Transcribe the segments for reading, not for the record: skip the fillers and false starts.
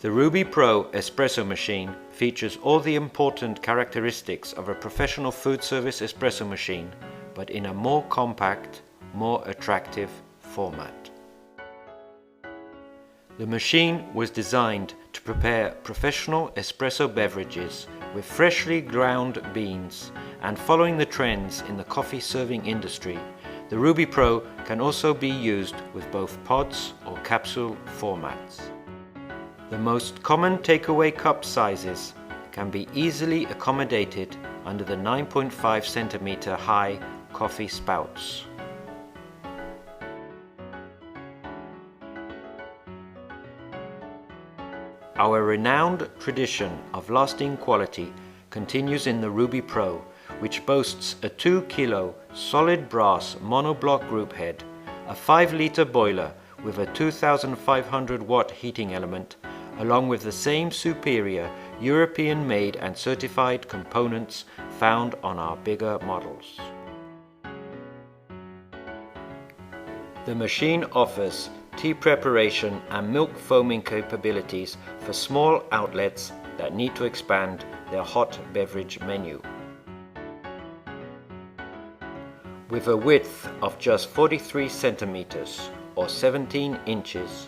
The Ruby Pro espresso machine features all the important characteristics of a professional food service espresso machine, but in a more compact, more attractive format. The machine was designed to prepare professional espresso beverages with freshly ground beans, and following the trends in the coffee serving industry, the Ruby Pro can also be used with both pods or capsule formats. The most common takeaway cup sizes can be easily accommodated under the 9.5 cm high coffee spouts. Our renowned tradition of lasting quality continues in the Ruby Pro, which boasts a 2 kg solid brass monoblock group head, a 5 litre boiler with a 2500 watt heating element, along with the same superior European-made and certified components found on our bigger models. The machine offers tea preparation and milk foaming capabilities for small outlets that need to expand their hot beverage menu. With a width of just 43 centimeters or 17 inches,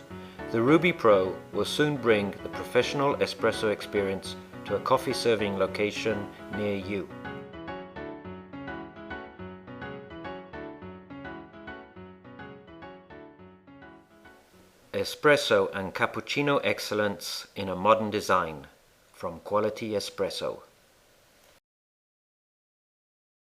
the Ruby Pro will soon bring the professional espresso experience to a coffee serving location near you. Espresso and cappuccino excellence in a modern design, from Quality Espresso.